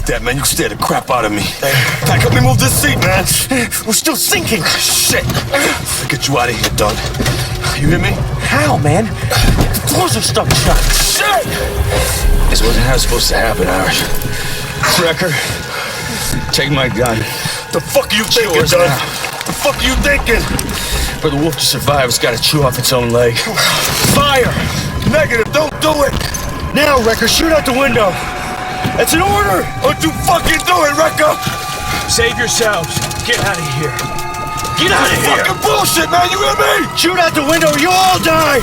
like that, man. You scared the crap out of me. Pack up and move this seat, man. We're still sinking. Shit. I'll get you out of here, Doug. You hear me? How, man? The doors are stuck shut. Shit! This wasn't how it's supposed to happen, Irish. Wrecker, take my gun. The fuck are you thinking, Doug? The fuck are you thinking? For the wolf to survive, it's gotta chew off its own leg. Fire! Negative, don't do it! Now, Wrecker, shoot out the window. That's an order! Don't you fucking do it, Wrecker! Save yourselves. Get out of here. Get out of here! Fucking bullshit, man, you hear me? Shoot out the window or you all die!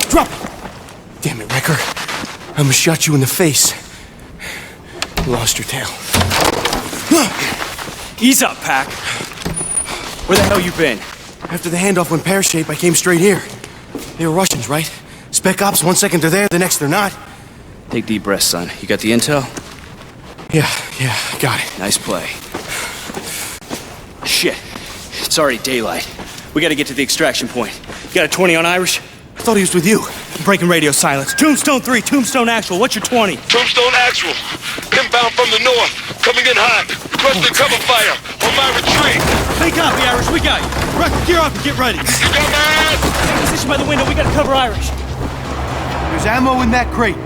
Drop! Damn it, Wrecker. I almost shot you in the face. You lost your tail. Ease up, Pac. Where the hell you been? After the handoff went pear-shaped, I came straight here. They were Russians, right? Spec ops, 1 second they're there, the next they're not. Take deep breaths, son. You got the intel? Yeah, I got it. Nice play. Shit. It's already daylight. We gotta get to the extraction point. You got a 20 on Irish? I thought he was with you. Breaking radio silence. Tombstone 3, Tombstone Actual. What's your 20? Tombstone Actual. Inbound from the north. Coming in hot. Requesting cover fire on my retreat. Hey, copy, Irish. We got you. Wrecker, gear up and get ready. You got my ass? Take position by the window. We gotta cover Irish. There's ammo in that crate.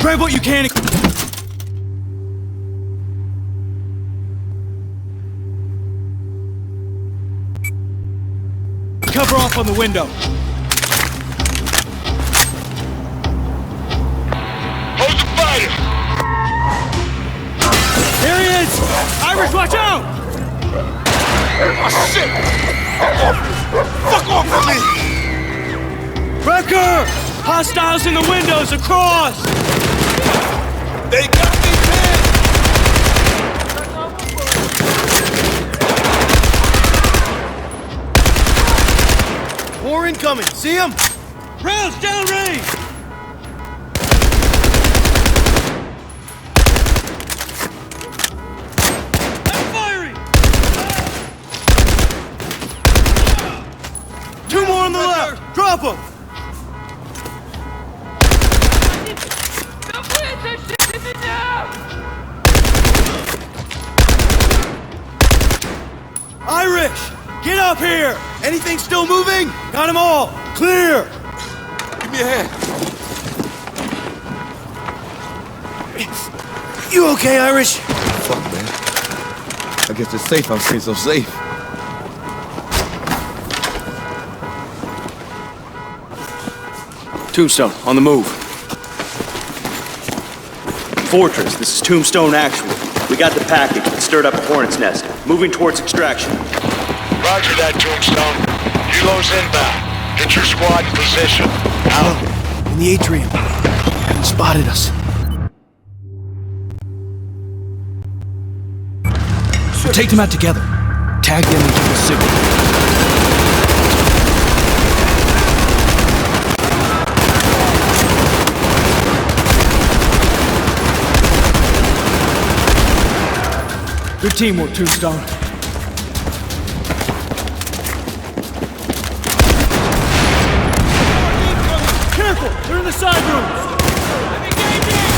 Grab what you can. Cover off on the window. Hold the fire! There he is! Irish, watch out! Oh, shit! Fuck off from me! Wrecker! Hostiles in the windows, across! They got me pinned! More incoming. See him? Rounds downrange! I'm firing! 2 more on the left. Drop them. Irish! Get up here! Anything still moving? Got them all! Clear! Give me a hand. You okay, Irish? Fuck, man. I guess it's safe. I'm staying so safe. Tombstone, on the move. Fortress, this is Tombstone Actual. We got the package that stirred up a hornet's nest. Moving towards extraction. Roger that, Tombstone. Helo's inbound. Get your squad in position. Out. In the atrium. He spotted us. Take them out together. Tag them and give a signal. Good teamwork, Tombstone. Careful! They're in the side rooms! I'm engaging!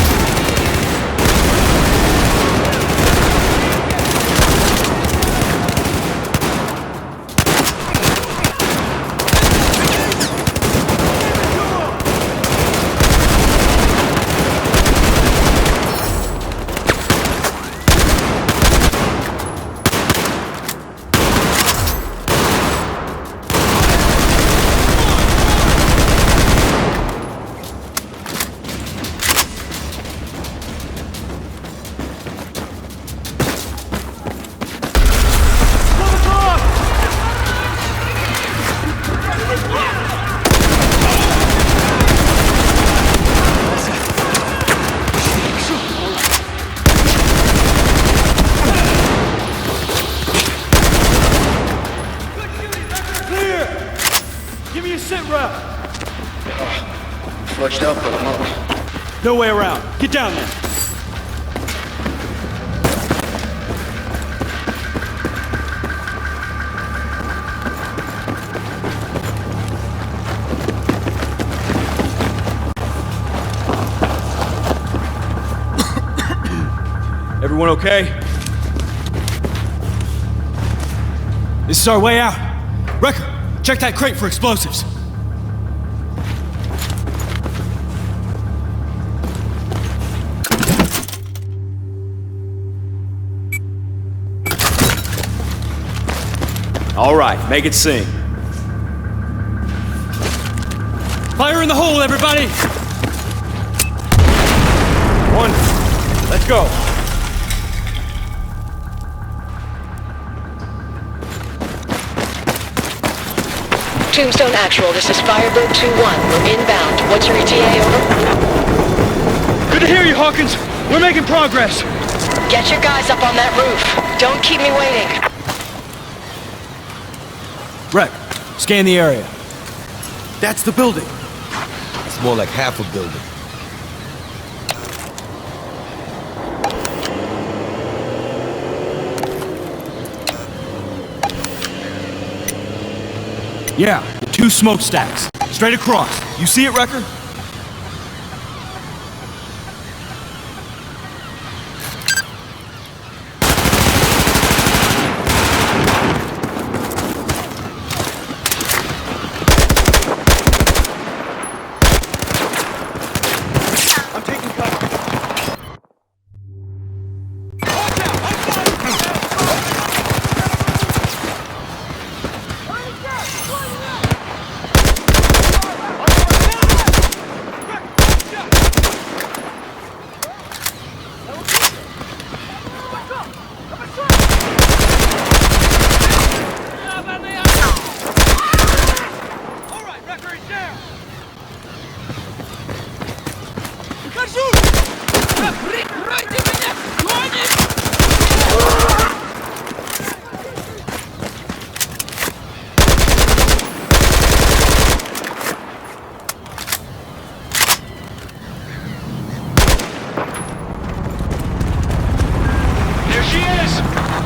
Give me a sit rep. Flushed out, but I'm up. No way around. Get down there. Everyone okay? This is our way out. Wrecker, check that crate for explosives. All right, make it sing. Fire in the hole, everybody! One. Let's go. Tombstone Actual, this is Firebird 2-1. We're inbound. What's your ETA, over? Good to hear you, Hawkins. We're making progress. Get your guys up on that roof. Don't keep me waiting. Rec, scan the area. That's the building. It's more like half a building. Yeah, the two smokestacks. Straight across. You see it, Wrecker? I'm taking cover.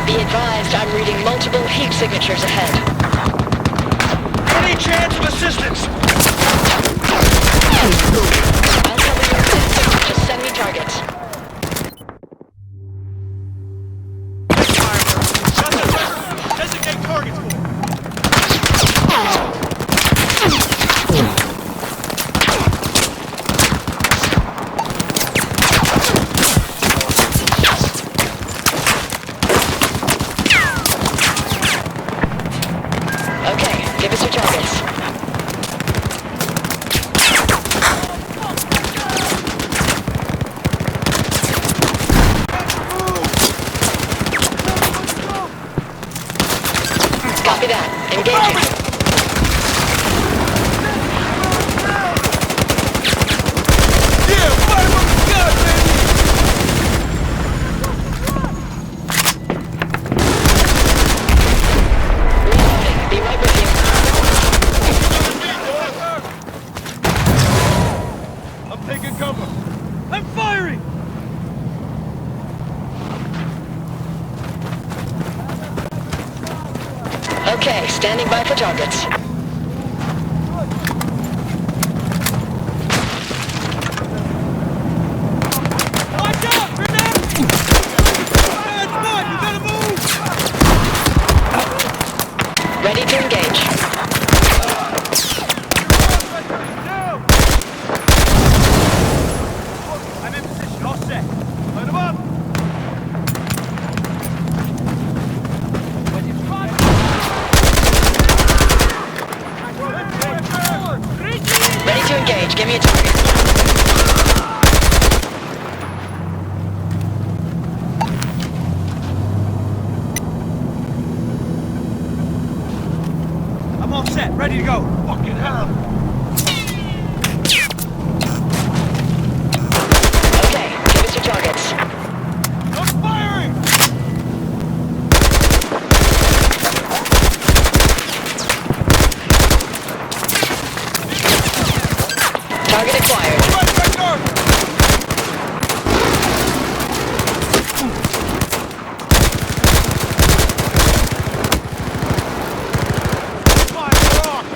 Be advised, I'm reading multiple heat signatures ahead. Any chance of assistance? I'll cover your assistance. Just send me targets. Designate targets for. Okay, give us your targets. Standing by for targets. Watch out! Grenade! Bad spot! You gotta move! Ready to engage. I'm in position. All set. Light 'em up! Ready to engage. Give me a target. I'm all set. Ready to go. Fucking hell! Okay, give us your targets. I'm firing! Target acquired. Right, Vector! Fire off!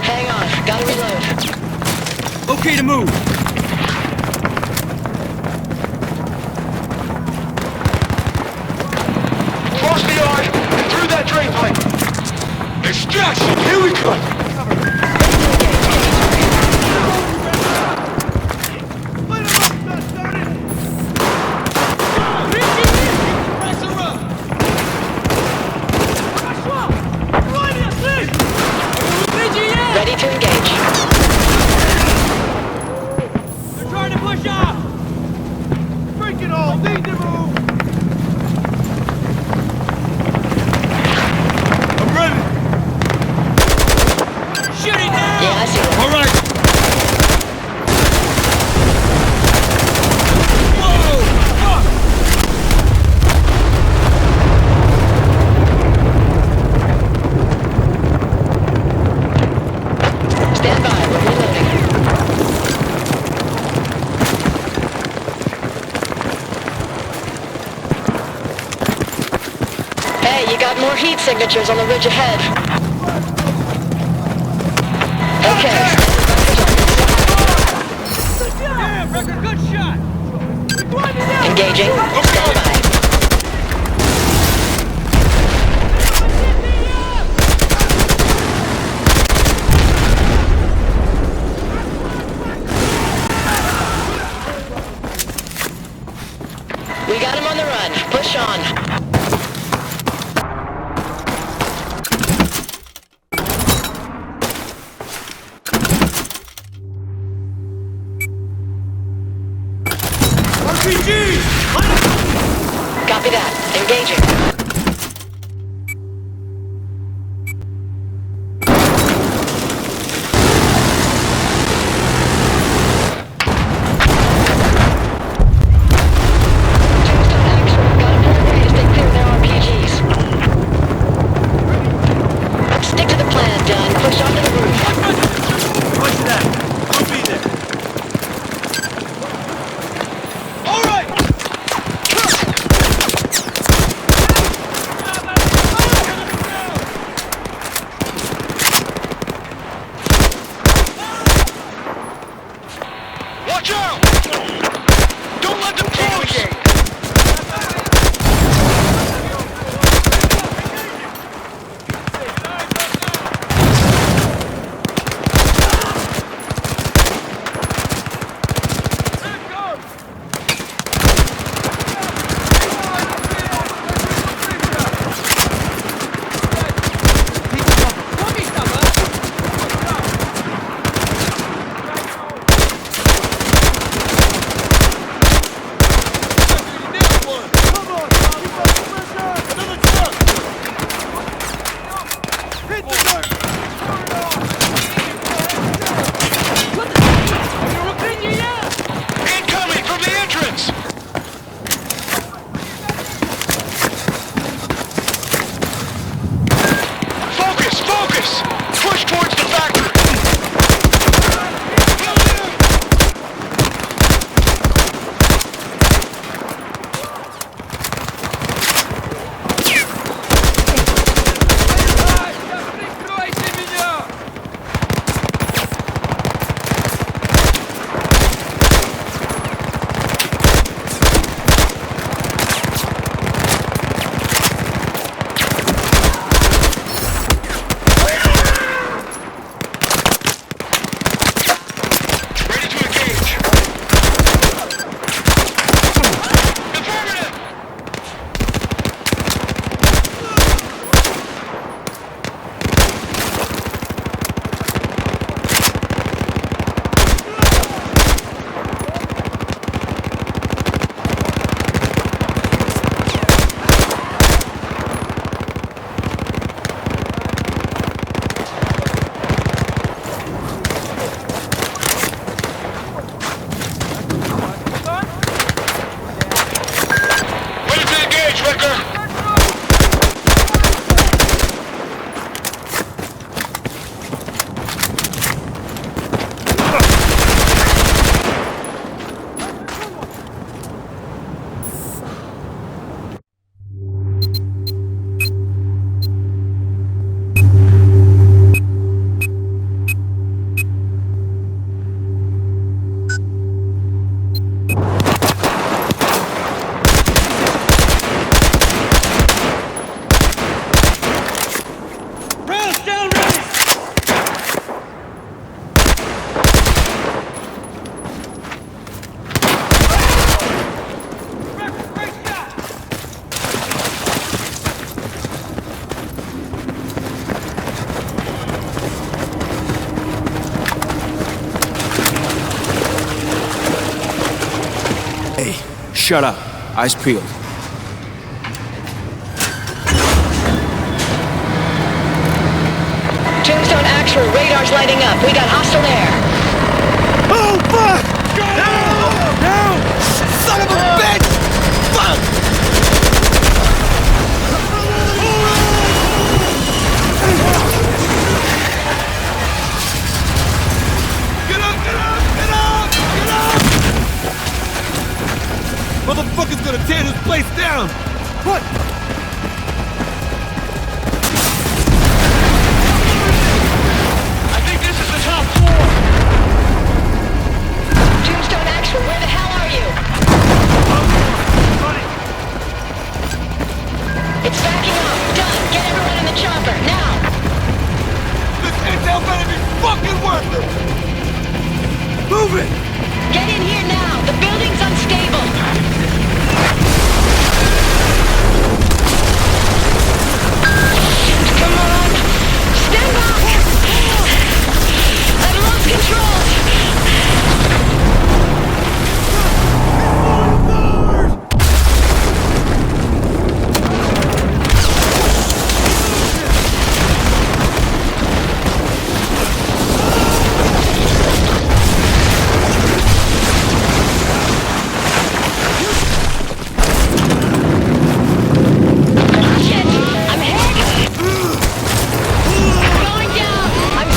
Hang on. Gotta reload. Okay to move. Cross the yard and through that drain pipe. Extraction! Here we come! Light 'em up, not started! Pressure up! Ready to engage. They're trying to push off! Break it all! Need to move! I'm ready! Shooting now! Yeah, I see them. All right! Whoa! Fuck! Stand by. We're reloading. Hey, you got more heat signatures on the ridge ahead. Okay. Yeah, Wrecker, good shot! Engaging. Stand by. We got him on the run. Push on. RPGs! Copy that. Engaging. Stick to the plan, Dunn. Push onto the roof. Push that! I'll be there! All right! Watch out! Don't let them close! Hey, shut up. Eyes peeled. Tombstone Actual, radar's lighting up. We got hostile air. Oh, fuck! No! Son of a bitch! Fuck! Get up, get up, get up, get up! Motherfucker's gonna tear this place down! What? I think this is the top floor. Tombstone Actual, where the hell are you? It's backing up. Done. Get everyone in the chopper, now! This intel better be fucking worth it! Move it! Get in here now! The building's unstable! Come on! Stand back! I've lost control! Shit! I'm hit! Going down! I'm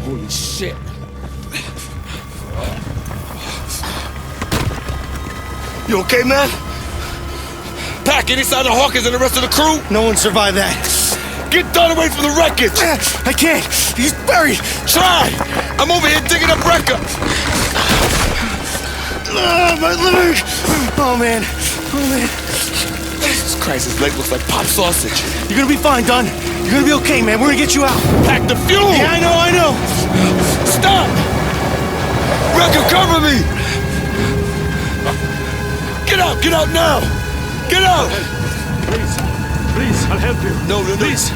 Holy shit! You okay, man? Pack inside the Hawkins and the rest of the crew! No one survived that. Get done away from the wreckage! I can't. He's buried. Try! I'm over here digging up Wrecker! My leg. Oh, man. Oh, man. Jesus Christ, his leg looks like pop sausage. You're gonna be fine, Dunn. You're gonna be okay, man. We're gonna get you out. Pack the fuel! Yeah, I know. Stop! Wrecker, cover me! Get out now! Get out! Please, I'll help you. No, please.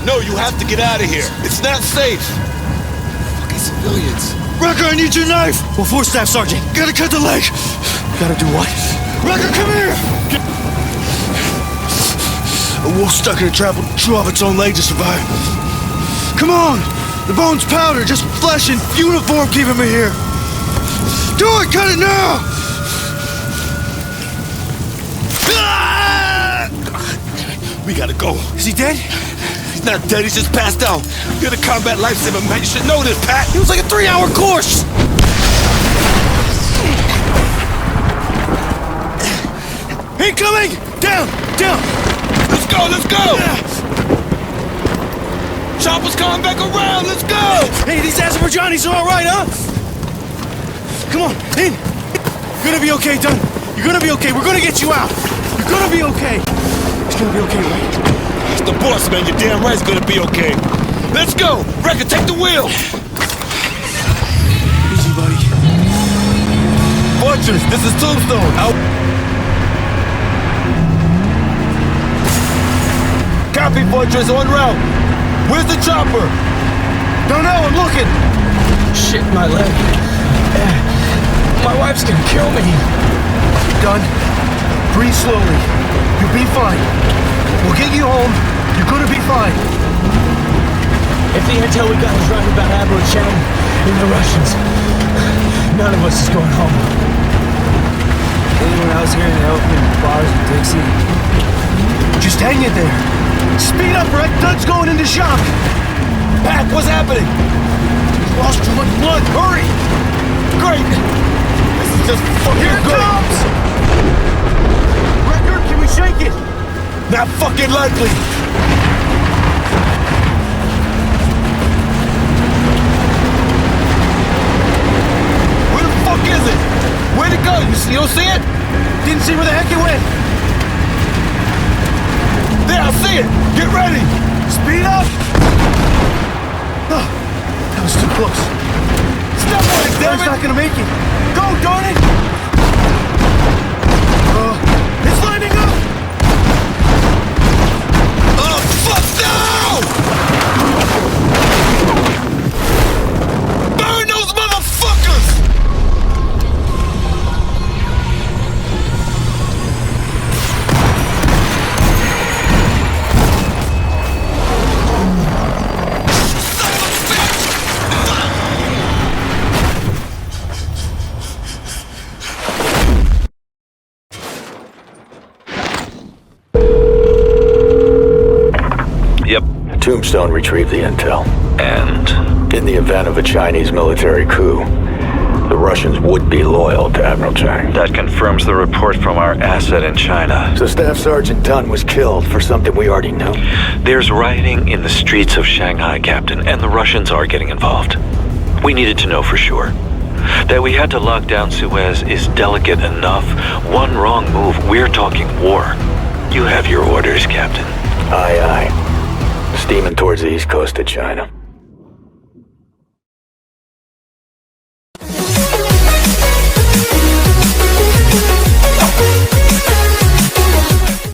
No, you have to get out of here. It's not safe. Fucking civilians. Wrecker, I need your knife. Well, 4 Staff Sergeant. Gotta cut the leg. Gotta do what? Wrecker, come here. A wolf stuck in a trap will chew off its own leg to survive. Come on. The bone's powder, just flesh and uniform keeping me here. Do it, cut it now. We gotta go. Is he dead? He's not dead, he's just passed out. You're the combat lifesaver, man. You should know this, Pat. It was like a 3-hour course. Incoming! Down! Let's go! Chopper's coming back around, let's go! Hey, these Azerbaijanis are all right, huh? Come on, in. You're gonna be okay, Dunn. You're gonna be okay. We're gonna get you out. You're gonna be okay. It's gonna be okay, right? It's the boss, man. You're damn right it's gonna be okay. Let's go! Wrecker, take the wheel! Easy, buddy. Fortress, this is Tombstone. Out. Copy, Fortress, en route. Where's the chopper? Don't know, I'm looking. Shit, my leg. My wife's gonna kill me. Dunn, breathe slowly. You'll be fine. We'll get you home. You're gonna be fine. If the intel we got is right about Admiral Chang and the Russians, none of us is going home. Anyone else here to help me in bars with Dixie? Just hang in there. Speed up, Rick. Dunn's going into shock. Pack, what's happening? He's lost too much blood. Hurry! Great! This is just fucking Here it great! comes! Wrecker, can we shake it? Not fucking likely! Where the fuck is it? Where'd it go? You don't see it? Didn't see where the heck it went. There, I see it! Get ready! Speed up! Oh, that was too close. Step on it, damn Dunn's it! not gonna make it. Go, darn it! Tombstone retrieved the intel. And? In the event of a Chinese military coup, the Russians would be loyal to Admiral Chang. That confirms the report from our asset in China. So Staff Sergeant Dunn was killed for something we already knew? There's rioting in the streets of Shanghai, Captain, and the Russians are getting involved. We needed to know for sure. That we had to lock down Suez is delicate enough. One wrong move, we're talking war. You have your orders, Captain. Aye, aye. Steaming towards the east coast of China.